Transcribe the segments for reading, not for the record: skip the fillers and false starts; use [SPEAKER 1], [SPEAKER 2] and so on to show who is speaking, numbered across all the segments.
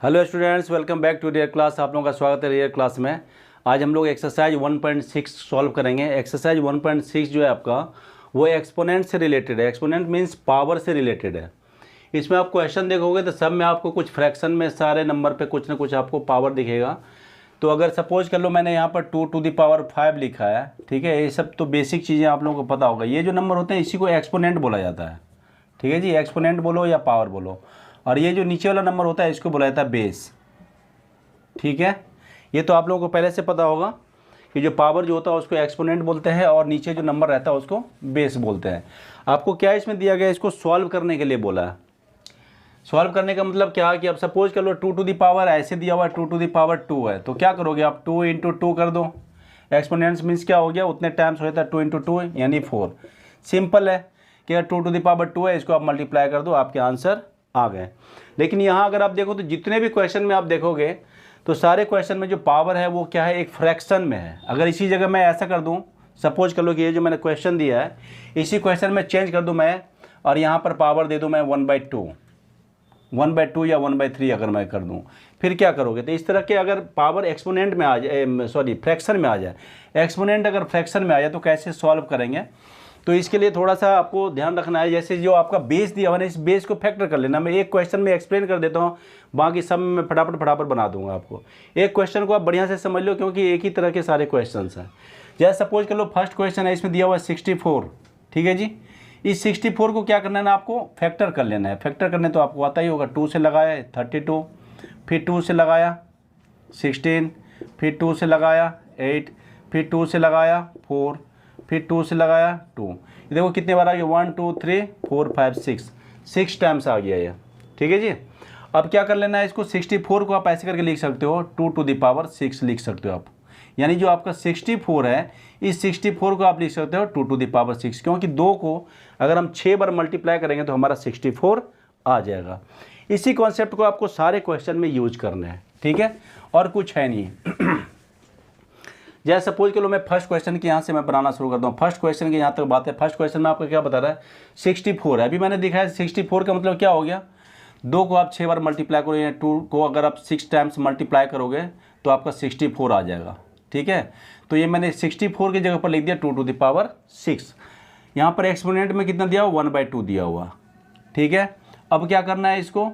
[SPEAKER 1] Hello students, welcome back to rear class. आप लोगों का स्वागत है रियर क्लास में। आज हम लोग एक्सरसाइज 1.6 सॉल्व करेंगे। एक्सरसाइज 1.6 जो है आपका वो एक्सपोनेंट से रिलेटेड है। एक्सपोनेंट मींस पावर से रिलेटेड है। इसमें आप क्वेश्चन देखोगे तो सब में आपको कुछ फ्रैक्शन में सारे नंबर पे कुछ ना कुछ आपको पावर दिखेगा। तो अगर सपोज कर लो मैंने यहाँ पर 2⁵ लिखा है, ठीक है। ये सब तो बेसिक चीज़ें आप लोगों को पता होगा। ये जो नंबर होते हैं इसी को एक्सपोनेंट बोला जाता है, ठीक है जी। एक्सपोनेंट बोलो या पावर बोलो। और ये जो नीचे वाला नंबर होता है इसको बोला जाता है बेस, ठीक है। ये तो आप लोगों को पहले से पता होगा कि जो पावर जो होता है उसको एक्सपोनेंट बोलते हैं और नीचे जो नंबर रहता है उसको बेस बोलते हैं। आपको क्या इसमें दिया गया है, इसको सॉल्व करने के लिए बोला है। सॉल्व करने का मतलब क्या है कि अब सपोज कर लो 2 ऐसे दिया हुआ है 2 है, तो क्या करोगे आप 2 × 2 कर दो। एक्सपोनेंट्स मीन्स क्या हो गया, उतने टाइम्स हो जाता है 2 × 2 यानी 4। सिंपल है कि अगर 2 है इसको आप मल्टीप्लाई कर दो, आपके आंसर आ गए। लेकिन यहाँ अगर आप देखो तो जितने भी क्वेश्चन में आप देखोगे तो सारे क्वेश्चन में जो पावर है वो क्या है, एक फ्रैक्शन में है। अगर इसी जगह मैं ऐसा कर दूँ, सपोज कर लो कि ये जो मैंने क्वेश्चन दिया है इसी क्वेश्चन में चेंज कर दूँ मैं और यहाँ पर पावर दे दूँ मैं 1/2 या 1/3 अगर मैं कर दूँ, फिर क्या करोगे। तो इस तरह के अगर पावर एक्सपोनेंट में आ जाए, सॉरी फ्रैक्शन में आ जाए, एक्सपोनेंट अगर फ्रैक्शन में आ जाए तो कैसे सॉल्व करेंगे। तो इसके लिए थोड़ा सा आपको ध्यान रखना है। जैसे जो आपका बेस दिया हुआ है इस बेस को फैक्टर कर लेना। मैं एक क्वेश्चन में एक्सप्लेन कर देता हूँ, बाकी सब में फटाफट बना दूंगा आपको। एक क्वेश्चन को आप बढ़िया से समझ लो क्योंकि एक ही तरह के सारे क्वेश्चन हैं। जैसे सपोज कर लो फर्स्ट क्वेश्चन है, इसमें दिया हुआ है 64, ठीक है जी। इस 64 को क्या करना है ना, आपको फैक्टर कर लेना है। फैक्टर करने तो आपको आता ही होगा। 2 से लगाया 32, फिर 2 से लगाया 16, फिर 2 से लगाया 8, फिर 2 से लगाया 4, फिर 2 से लगाया 2। ये देखो कितने बार आ गया, 1 2 3 4 5 6 टाइम्स आ गया ये, ठीक है जी। अब क्या कर लेना है, इसको 64 को आप ऐसे करके लिख सकते हो 2⁶ लिख सकते हो आप। यानी जो आपका 64 है इस 64 को आप लिख सकते हो 2⁶, क्योंकि 2 को अगर हम 6 बार मल्टीप्लाई करेंगे तो हमारा 64 आ जाएगा। इसी कॉन्सेप्ट को आपको सारे क्वेश्चन में यूज करना है, ठीक है, और कुछ है नहीं। जैसे सपोज करो मैं फर्स्ट क्वेश्चन के यहाँ से मैं बनाना शुरू करता हूँ। फर्स्ट क्वेश्चन की यहाँ तक बात है। फर्स्ट क्वेश्चन में आपको क्या बता रहा है, 64 है। अभी मैंने दिखाया 64 का मतलब क्या हो गया, 2 को आप 6 बार मल्टीप्लाई करोगे, 2 को अगर आप 6 टाइम्स मल्टीप्लाई करोगे तो आपका 64 आ जाएगा, ठीक है। तो ये मैंने 64 की जगह पर लिख दिया 2⁶। यहाँ पर एक्सपोनेंट में कितना दिया हुआ, 1/2 दिया हुआ, ठीक है। अब क्या करना है, इसको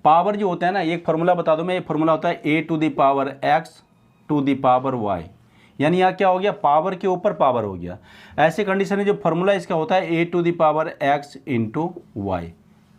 [SPEAKER 1] पावर जो होता है ना, एक फार्मूला बता दो मैं। ये फार्मूला होता है a⁴x⁴y, यानी यहाँ क्या हो गया, पावर के ऊपर पावर हो गया। ऐसे कंडीशन में जो फार्मूला इसका होता है a⁴x × y,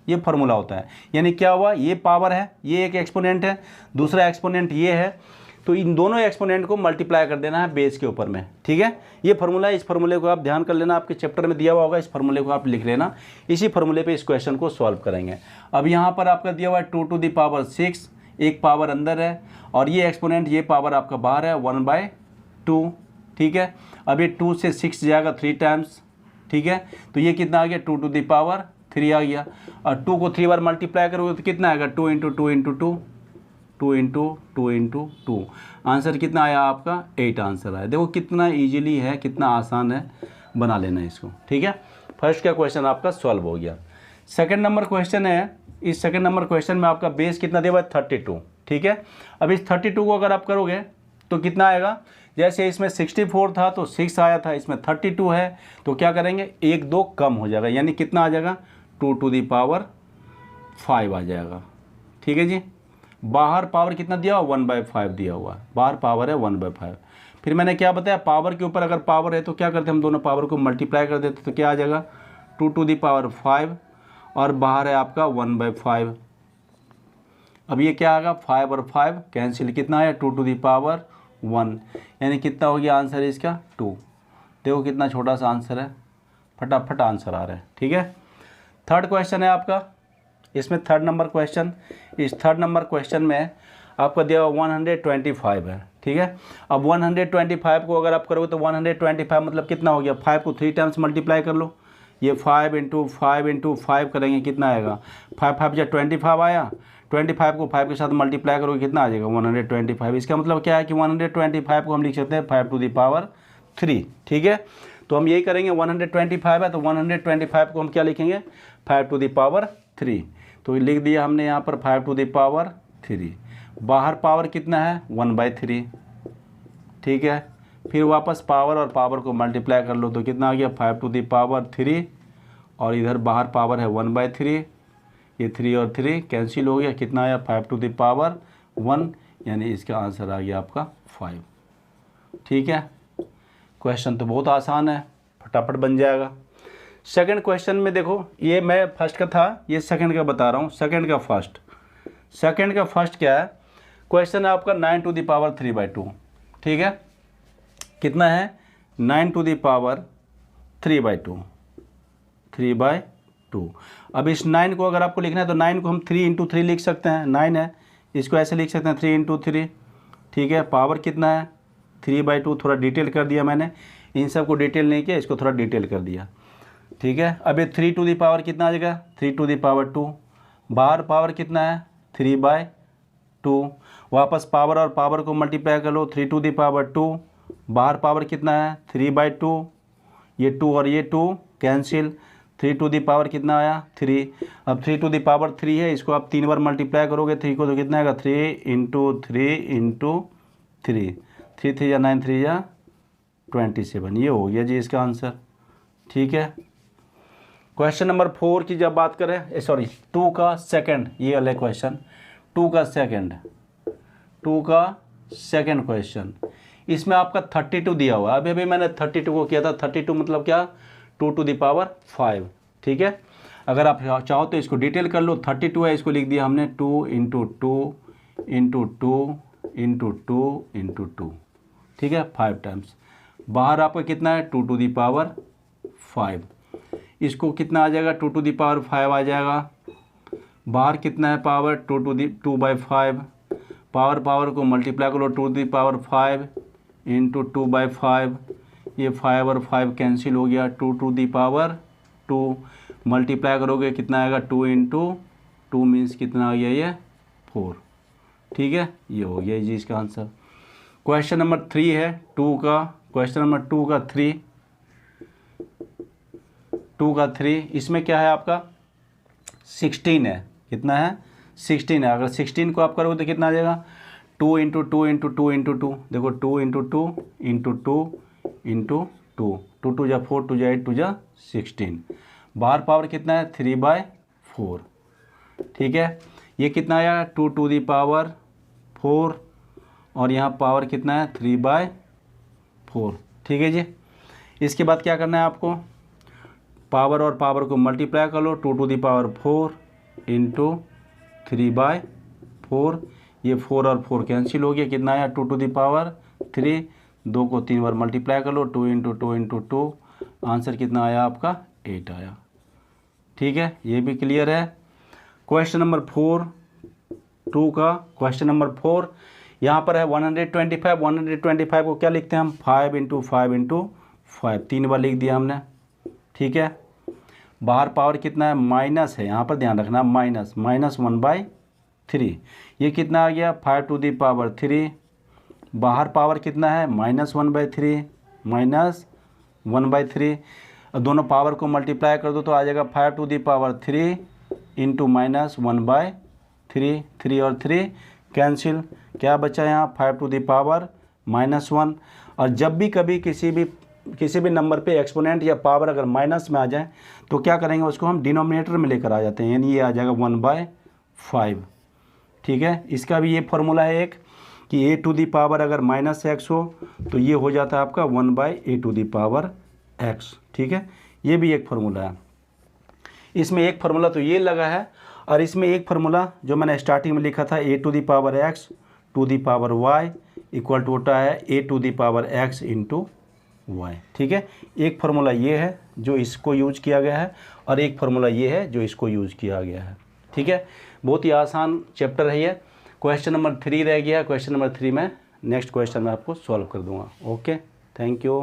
[SPEAKER 1] ये फार्मूला होता है। यानी क्या हुआ, ये पावर है, ये एक एक्सपोनेंट है, दूसरा एक्सपोनेंट ये है, तो इन दोनों एक्सपोनेंट को मल्टीप्लाई कर देना है बेस के ऊपर में, ठीक है। ये फार्मूला है, इस फार्मूले को आप ध्यान कर लेना, आपके चैप्टर में दिया हुआ होगा, इस फार्मूले को आप लिख लेना। इसी फार्मूले पे इस क्वेश्चन को सॉल्व करेंगे। अब यहाँ पर आपका दिया हुआ है 2⁶, एक पावर अंदर है और ये एक्सपोनेंट, ये पावर आपका बाहर है 1/2, ठीक है। अब ये 2 से 6 जाएगा 3 टाइम्स, ठीक है। तो ये कितना आ गया, 2⁵ आ गया। और 2 को 3 बार मल्टीप्लाई करोगे तो कितना आएगा, 2 × 2 × 2, 2 × 2 × 2। आंसर कितना आया आपका, 8 आंसर आया। देखो कितना इजीली है, कितना आसान है, बना लेना इसको, ठीक है। फर्स्ट का क्वेश्चन आपका सॉल्व हो गया। सेकंड नंबर क्वेश्चन है। इस सेकंड नंबर क्वेश्चन में आपका बेस कितना दिया हुआ है, 32, ठीक है। अब इस 32 को अगर आप करोगे तो कितना आएगा, जैसे इसमें 64 था तो 6 आया था, इसमें 32 है तो क्या करेंगे, 1 2 कम हो जाएगा, यानी कितना आ जाएगा, 2⁵ आ जाएगा, ठीक है जी। बाहर पावर कितना दिया हुआ, 1/5 दिया हुआ है, बाहर पावर है 1/5। फिर मैंने क्या बताया, पावर के ऊपर अगर पावर है तो क्या करते हैं हम, दोनों पावर को मल्टीप्लाई कर देते तो क्या आ जाएगा, 2⁵ और बाहर है आपका 1/5। अब ये क्या आएगा, 5 और 5 कैंसिल, कितना आया 2⁵1, यानी कितना हो गया आंसर इसका 2। देखो कितना छोटा सा आंसर है, फटाफट आंसर आ रहा है, ठीक है। थर्ड क्वेश्चन है आपका, इसमें थर्ड नंबर क्वेश्चन। इस थर्ड नंबर क्वेश्चन में आपका दिया हुआ 125 है, ठीक है। अब 125 को अगर आप करोगे तो 125 मतलब कितना हो गया, 5 को 3 टाइम्स मल्टीप्लाई कर लो। ये 5 × 5 × 5 करेंगे, कितना आएगा, 5 5 या 25 आया। 25 को 5 के साथ मल्टीप्लाई करोगे कितना आ जाएगा, 125। इसका मतलब क्या है कि 125 को हम लिख सकते हैं 5⁵, ठीक है। तो हम यही करेंगे, 125 है तो 125 को हम क्या लिखेंगे, 5⁵। तो लिख दिया हमने यहाँ पर 5⁵, 3, बाहर पावर कितना है 1/3, ठीक है। फिर वापस पावर और पावर को मल्टीप्लाई कर लो तो कितना आ गया 5⁻³ और इधर बाहर पावर है 1/3, ये 3 और 3 कैंसिल हो गया, कितना आया 5⁻1, यानी इसका आंसर आ गया आपका 5, ठीक है। क्वेश्चन तो बहुत आसान है, फटाफट बन जाएगा। सेकंड क्वेश्चन में देखो, ये मैं फर्स्ट का था, ये सेकंड का बता रहा हूँ, सेकंड का फर्स्ट। सेकंड का फर्स्ट क्या है, क्वेश्चन है आपका 9⁻3/2, ठीक है। कितना है 9⁻3/2, 3/2। अब इस 9 को अगर आपको लिखना है तो 9 को हम 3 × 3 लिख सकते हैं, 9 है, इसको ऐसे लिख सकते हैं 3 × 3, ठीक है। पावर कितना है 3/2, थोड़ा डिटेल कर दिया मैंने, इन सब को डिटेल नहीं किया, इसको थोड़ा डिटेल कर दिया, ठीक है। अब ये 3 कितना आ जाएगा 3/2, बाहर पावर कितना है 3/2, वापस पावर और पावर को मल्टीप्लाई कर लो 3/2, बाहर पावर कितना है 3/2, ये 2 और ये 2 कैंसिल, 3 कितना आया 3। अब 3 है, इसको आप 3 बार मल्टीप्लाई करोगे 3 को तो कितना आएगा 3 × 3 × 3, 3 3 या 9 3 या 27, ये हो गया जी इसका आंसर, ठीक है। क्वेश्चन नंबर 4 की जब बात करें, सॉरी 2 का सेकंड, ये वाला क्वेश्चन 2 का सेकंड क्वेश्चन, इसमें आपका 32 दिया हुआ है। अभी मैंने 32 को किया था, 32 मतलब क्या 2⁵, ठीक है। अगर आप चाहो तो इसको डिटेल कर लो, 32 है, इसको लिख दिया हमने 2 × 2 × 2 × 2 × 2, ठीक है, 5 टाइम्स। बाहर आपका कितना है 2⁵, इसको कितना आ जाएगा 2⁵ आ जाएगा। बाहर कितना है पावर 2/5, पावर को मल्टीप्लाई करो 2⁵ × 2/5, ये 5 और 5 कैंसिल हो गया, 2⁵2 मल्टीप्लाई करोगे कितना आएगा 2 × 2 मीन्स कितना आ गया ये 4, ठीक है, ये हो गया जी इसका आंसर। क्वेश्चन नंबर 3 है 2 का, क्वेश्चन नंबर 2 का 3, इसमें क्या है आपका 16 है, कितना है 16 है। अगर 16 को आप करोगे तो कितना आ जाएगा 2 × 2 × 2 × 2, देखो 2 × 2 × 2 × 2, 2 2 जा 4, 2 जा 8, 2 जा 16, बाहर पावर कितना है 3/4, ठीक है। ये कितना आया 2⁴ और यहाँ पावर कितना है 3/4, ठीक है जी। इसके बाद क्या करना है आपको, पावर और पावर को मल्टीप्लाई कर लो 2⁴ × 3/4, ये 4 और 4 कैंसिल हो गया, कितना आया 2⁵, 2 को 3 बार मल्टीप्लाई कर लो 2 × 2 × 2, आंसर कितना आया आपका 8 आया, ठीक है, ये भी क्लियर है। क्वेश्चन नंबर 4 2 का क्वेश्चन नंबर 4, यहाँ पर है 125 को क्या लिखते हैं हम 5 × 5 × 5, 3 बार लिख दिया हमने, ठीक है। बाहर पावर कितना है माइनस है, यहाँ पर ध्यान रखना -1/3, ये कितना आ गया 5⁻3, बाहर पावर कितना है -1/3, -1/3, दोनों पावर को मल्टीप्लाई कर दो तो आ जाएगा 5⁻3 × -1/3, 3 और 3 कैंसिल, क्या बचा यहाँ 5⁻−1। और जब भी कभी किसी भी नंबर पे एक्सपोनेंट या पावर अगर माइनस में आ जाए तो क्या करेंगे, उसको हम डिनोमिनेटर में लेकर आ जाते हैं, यानी ये आ जाएगा 1/5, ठीक है। इसका भी ये फॉर्मूला है एक कि a⁻ अगर -x हो तो ये हो जाता है आपका 1/a⁻x, ठीक है, ये भी एक फार्मूला है। इसमें एक फार्मूला तो ये लगा है और इसमें एक फार्मूला जो मैंने स्टार्टिंग में लिखा था a⁻x y इक्वल टू होता है a⁻x × y, ठीक है। एक फार्मूला ये है जो इसको यूज किया गया है और एक फार्मूला ये है जो इसको यूज किया गया है, ठीक है। बहुत ही आसान चैप्टर है ये। क्वेश्चन नंबर 3 रह गया, क्वेश्चन नंबर 3 में नेक्स्ट क्वेश्चन में आपको सॉल्व कर दूंगा। Okay, thank you.